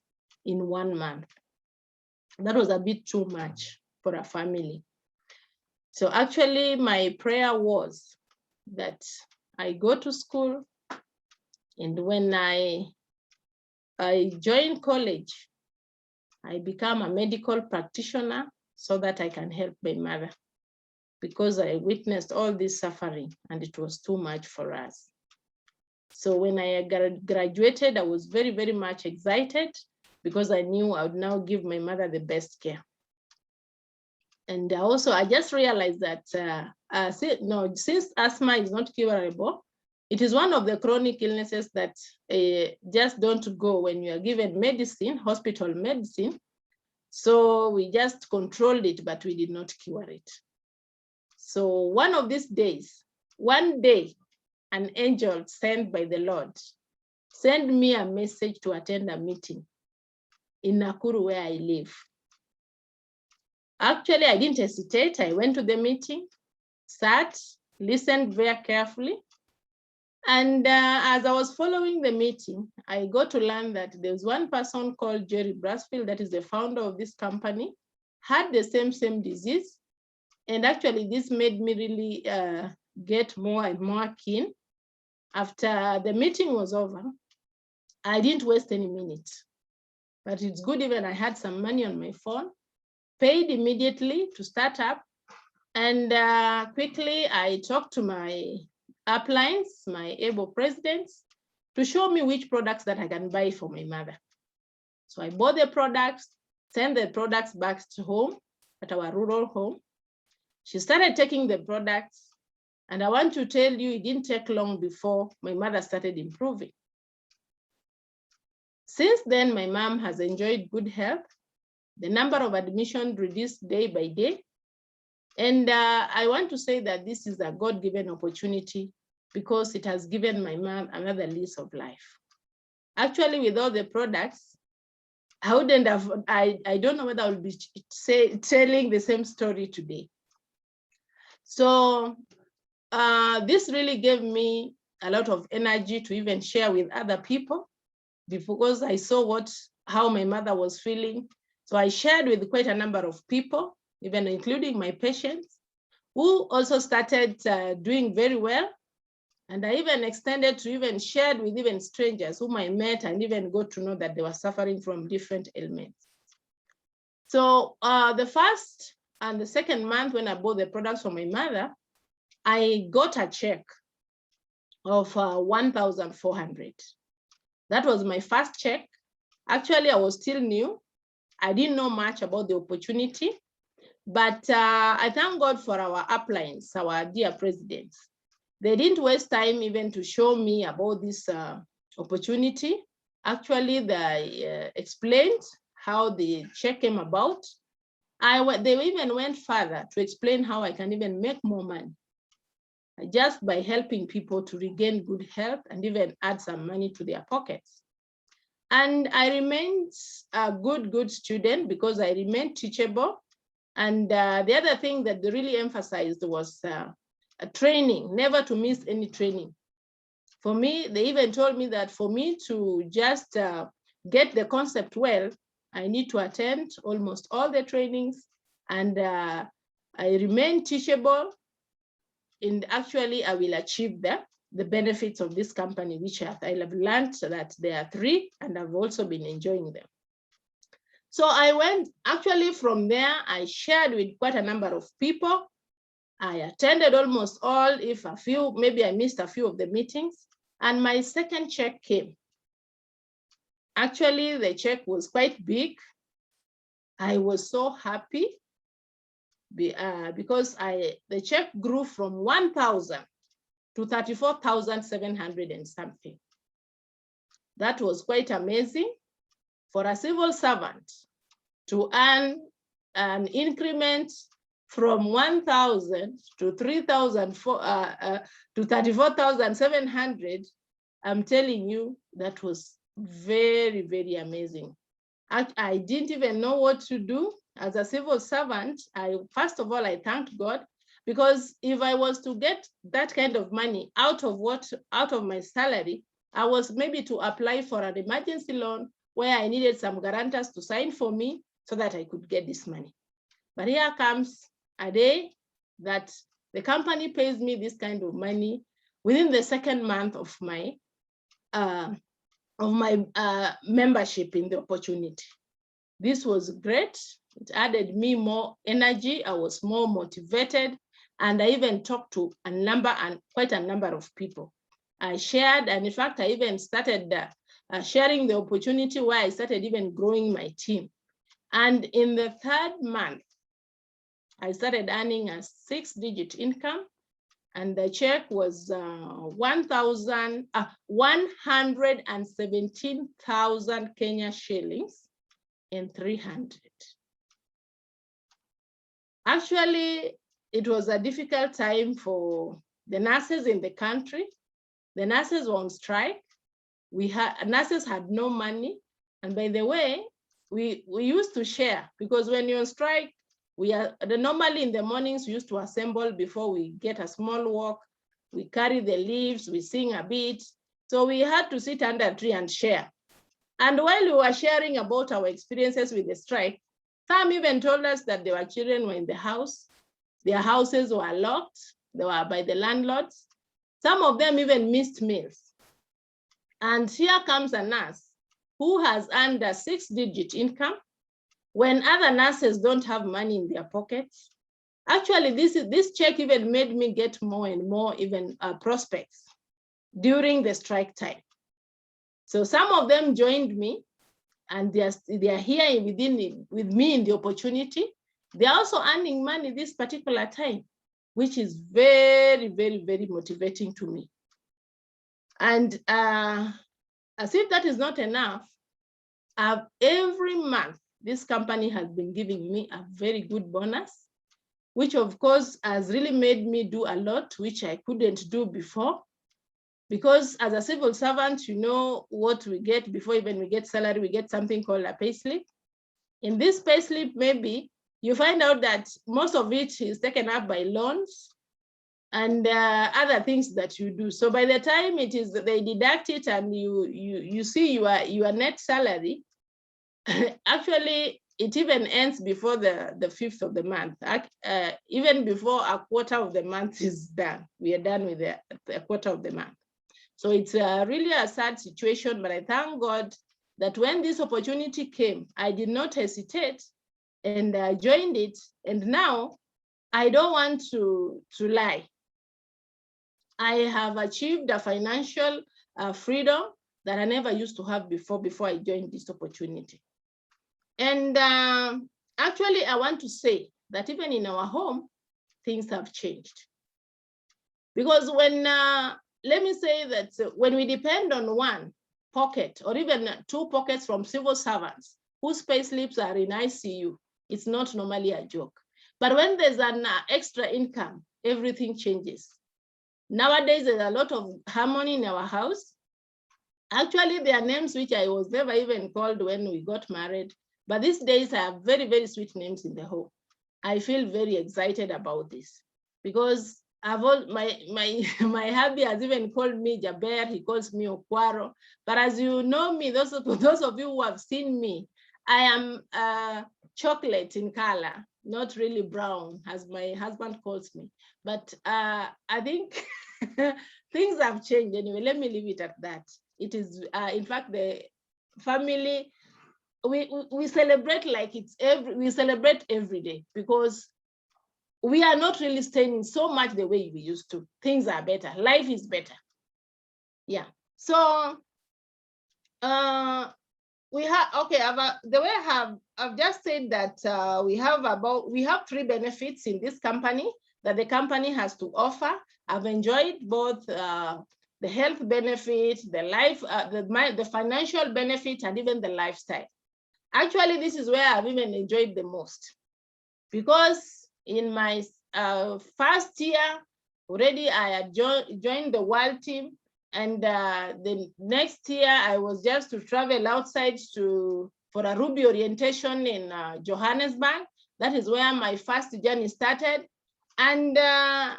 in 1 month. That was a bit too much for a family. So actually, my prayer was that I go to school, and when I join college, I become a medical practitioner so that I can help my mother, because I witnessed all this suffering and it was too much for us. So when I graduated, I was very, very much excited because I knew I would now give my mother the best care. And also, I just realized that since asthma is not curable, it is one of the chronic illnesses that just don't go when you are given medicine, hospital medicine. So we just controlled it, but we did not cure it. So one of these days, one day, an angel sent by the Lord sent me a message to attend a meeting in Nakuru, where I live. Actually, I didn't hesitate. I went to the meeting, sat, listened very carefully. And as I was following the meeting, I got to learn that there's one person called Jerry Brasfield, that is the founder of this company, had the same disease. And actually, this made me really get more and more keen. After the meeting was over, I didn't waste any minute. But it's good even I had some money on my phone, paid immediately to start up. And quickly, I talked to my uplines, my able presidents, to show me which products that I can buy for my mother. So I bought the products, sent the products back to home, at our rural home. She started taking the products, and I want to tell you, it didn't take long before my mother started improving. Since then, my mom has enjoyed good health. The number of admissions reduced day by day. And I want to say that this is a God-given opportunity because it has given my mom another lease of life. Actually, with all the products, I wouldn't have, I don't know whether I will be telling the same story today. So this really gave me a lot of energy to even share with other people, because I saw how my mother was feeling. So I shared with quite a number of people, even including my patients, who also started doing very well. And I even extended to even shared with even strangers whom I met and even got to know that they were suffering from different ailments. So the first and the second month when I bought the products for my mother, I got a check of 1,400. That was my first check. Actually, I was still new. I didn't know much about the opportunity, but I thank God for our uplines, our dear presidents. They didn't waste time even to show me about this opportunity. Actually, they explained how the check came about. They even went further to explain how I can even make more money just by helping people to regain good health and even add some money to their pockets. And I remained a good student because I remained teachable. And the other thing that they really emphasized was a training, never to miss any training. For me, they even told me that for me to just get the concept well, I need to attend almost all the trainings, and I remain teachable. And actually, I will achieve the benefits of this company, which I have learned that there are 3, and I've also been enjoying them. So I went, actually from there, I shared with quite a number of people. I attended almost all, if a few, maybe I missed a few of the meetings. And my second check came. Actually, the check was quite big. I was so happy because the check grew from 1,000 to 34,700 and something. That was quite amazing for a civil servant to earn an increment from 1,000 to 3,000 to 34,700. I'm telling you, that was very, very amazing. I didn't even know what to do as a civil servant. First of all, I thanked God, because if I was to get that kind of money out of my salary, I was maybe to apply for an emergency loan where I needed some guarantors to sign for me so that I could get this money. But here comes a day that the company pays me this kind of money within the second month of my membership in the opportunity. This was great. It added me more energy. I was more motivated, and I even talked to quite a number of people. I shared, and in fact, I even started sharing the opportunity where I started even growing my team. And in the third month, I started earning a 6-digit income, and the check was 117,000 Kenya shillings and 300. Actually, it was a difficult time for the nurses in the country. The nurses were on strike. Nurses had no money. And by the way, we used to share, because when you're on strike, normally in the mornings, we used to assemble before we get a small walk. We carry the leaves, we sing a bit. So we had to sit under a tree and share. And while we were sharing about our experiences with the strike, some even told us that their children were in the house. Their houses were locked. They were by the landlords. Some of them even missed meals. And here comes a nurse who has earned a 6-digit income when other nurses don't have money in their pockets. Actually, this check even made me get more and more even prospects during the strike time. So some of them joined me, and they are here with me in the opportunity. They are also earning money this particular time, which is very, very, very motivating to me. And as if that is not enough, every month, this company has been giving me a very good bonus, which of course has really made me do a lot, which I couldn't do before. Because as a civil servant, you know what we get before even we get salary, we get something called a payslip. In this payslip, maybe you find out that most of it is taken up by loans and other things that you do. So by the time they deduct it and you see your net salary, actually it even ends before the 5th of the month. Even before a quarter of the month is done, we are done with the quarter of the month. So it's really a sad situation, but I thank God that when this opportunity came, I did not hesitate and joined it. And now I don't want to lie. I have achieved a financial freedom that I never used to have before I joined this opportunity. And actually, I want to say that even in our home, things have changed. Because let me say that when we depend on one pocket or even 2 pockets from civil servants whose pay slips are in ICU, it's not normally a joke. But when there's an extra income, everything changes. Nowadays, there's a lot of harmony in our house. Actually, there are names which I was never even called when we got married. But these days, I have very, very sweet names in the home. I feel very excited about this because my hubby has even called me Jaber. He calls me Okwaro. But as you know me, those of you who have seen me, I am chocolate in color, not really brown, as my husband calls me. But I think things have changed anyway. Let me leave it at that. It is, in fact, the family, we celebrate like we celebrate every day because we are not really staying so much the way we used to. Things are better. Life is better. Yeah. So we have, okay, the way I've just said that we have 3 benefits in this company that the company has to offer. I've enjoyed both the health benefit, the life, the financial benefit, and even the lifestyle. Actually, this is where I've even enjoyed the most, because in my first year already I had joined the world team, and the next year I was just to travel outside for a Ruby orientation in Johannesburg. That is where my first journey started, and I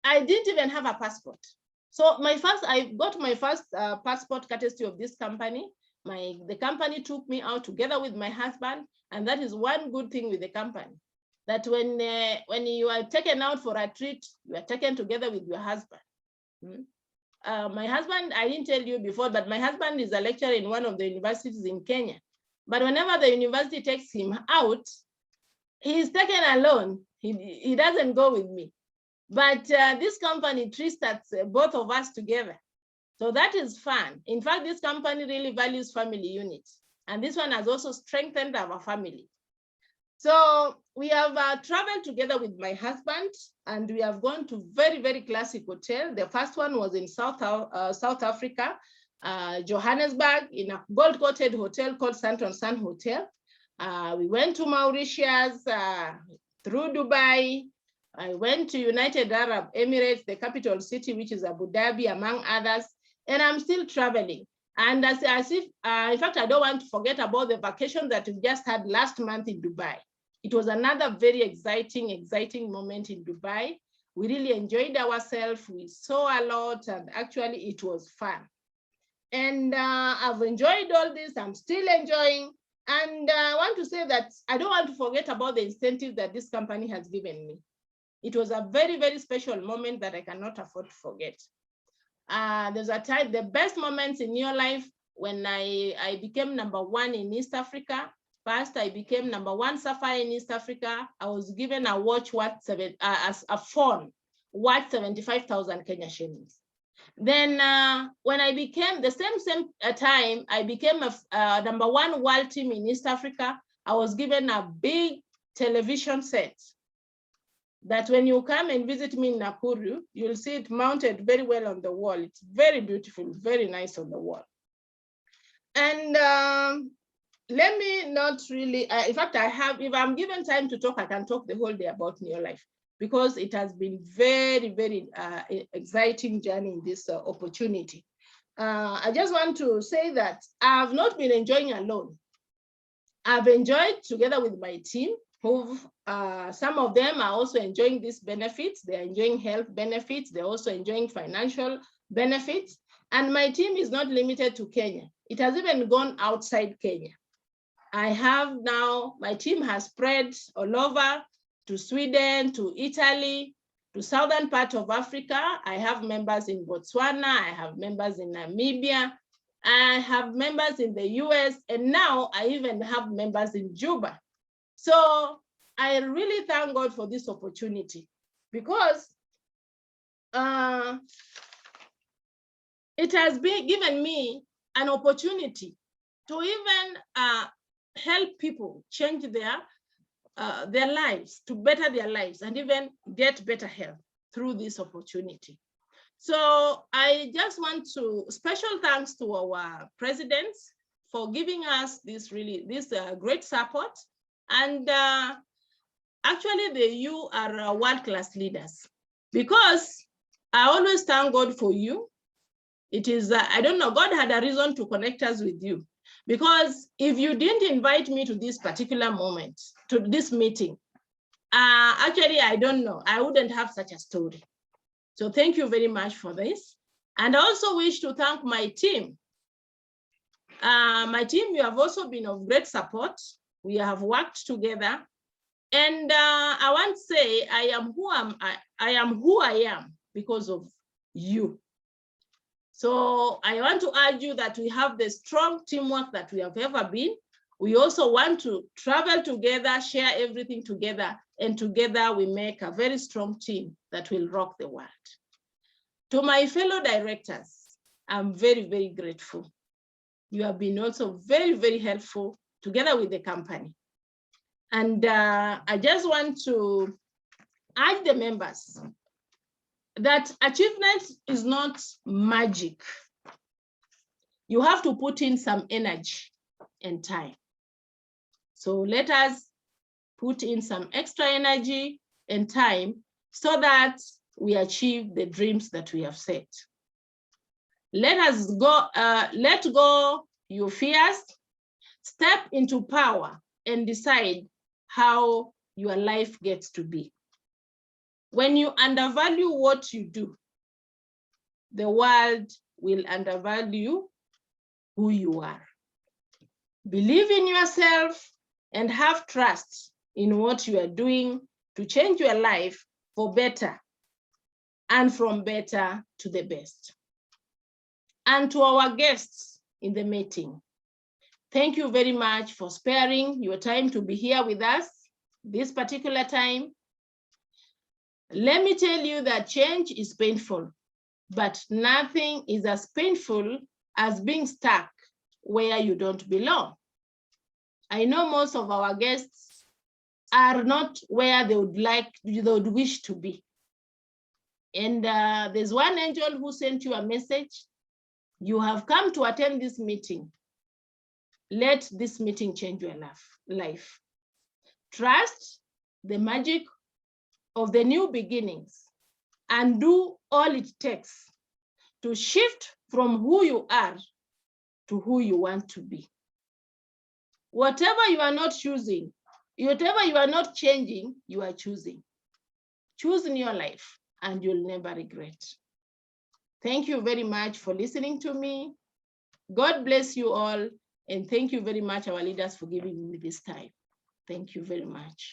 didn't even have a passport. So I got my first passport courtesy of this company. The company took me out together with my husband, and that is one good thing with the company, that when you are taken out for a treat, you are taken together with your husband. My husband, I didn't tell you before, but my husband is a lecturer in one of the universities in Kenya. But whenever the university takes him out, he is taken alone. He doesn't go with me. But this company treats us, both of us together. So that is fun. In fact, this company really values family units. And this one has also strengthened our family. So we have traveled together with my husband, and we have gone to very, very classic hotel. The first one was in South Africa, Johannesburg, in a gold-coated hotel called Santon Sun Hotel. We went to Mauritius, through Dubai. I went to United Arab Emirates, the capital city, which is Abu Dhabi, among others, and I'm still traveling. And in fact, I don't want to forget about the vacation that we just had last month in Dubai. It was another very exciting moment in Dubai. We really enjoyed ourselves. We saw a lot, and actually it was fun. And I've enjoyed all this. I'm still enjoying. And I want to say that I don't want to forget about the incentive that this company has given me. It was a very, very special moment that I cannot afford to forget. There's a time, the best moments in your life, when I became #1 in East Africa. First, I became #1 sapphire in East Africa. I was given a watch worth as a phone worth 75,000 Kenya shillings. Then when I became the same time, I became a #1 world team in East Africa. I was given a big television set that when you come and visit me in Nakuru, you'll see it mounted very well on the wall. It's very beautiful, very nice on the wall. And let me not really, in fact, if I'm given time to talk, I can talk the whole day about Neolife, because it has been very, very exciting journey in this opportunity. I just want to say that I've not been enjoying alone. I've enjoyed together with my team, who some of them are also enjoying these benefits. They're enjoying health benefits. They're also enjoying financial benefits. And my team is not limited to Kenya. It has even gone outside Kenya. I have now, my team has spread all over to Sweden, to Italy, to southern part of Africa. I have members in Botswana. I have members in Namibia. I have members in the US. And now I even have members in Juba. So I really thank God for this opportunity, because it has been given me an opportunity to even help people change their lives, to better their lives, and even get better health through this opportunity. So I just want to special thanks to our presidents for giving us this great support. And actually, you are world-class leaders, because I always thank God for you. It is, I don't know, God had a reason to connect us with you, because if you didn't invite me to this particular moment, to this meeting, actually, I don't know, I wouldn't have such a story. So thank you very much for this. And I also wish to thank my team. My team, you have also been of great support. We have worked together. And I want to say I am who I am because of you. So I want to urge you that we have the strong teamwork that we have ever been. We also want to travel together, share everything together, and together we make a very strong team that will rock the world. To my fellow directors, I'm very, very grateful. You have been also very, very helpful together with the company. And I just want to urge the members that achievement is not magic. You have to put in some energy and time. So let us put in some extra energy and time so that we achieve the dreams that we have set. Let us go, let go your fears, step into power and decide how your life gets to be. When you undervalue what you do, the world will undervalue who you are. Believe in yourself and have trust in what you are doing to change your life for better and from better to the best. And to our guests in the meeting, thank you very much for sparing your time to be here with us this particular time. Let me tell you that change is painful, but nothing is as painful as being stuck where you don't belong. I know most of our guests are not where they would wish to be. And there's one angel who sent you a message. You have come to attend this meeting. Let this meeting change your life. Trust the magic of the new beginnings and do all it takes to shift from who you are to who you want to be. Whatever you are not choosing, whatever you are not changing, you are choosing. Choose in your life and you'll never regret. Thank you very much for listening to me. God bless you all. And thank you very much, our leaders, for giving me this time. Thank you very much.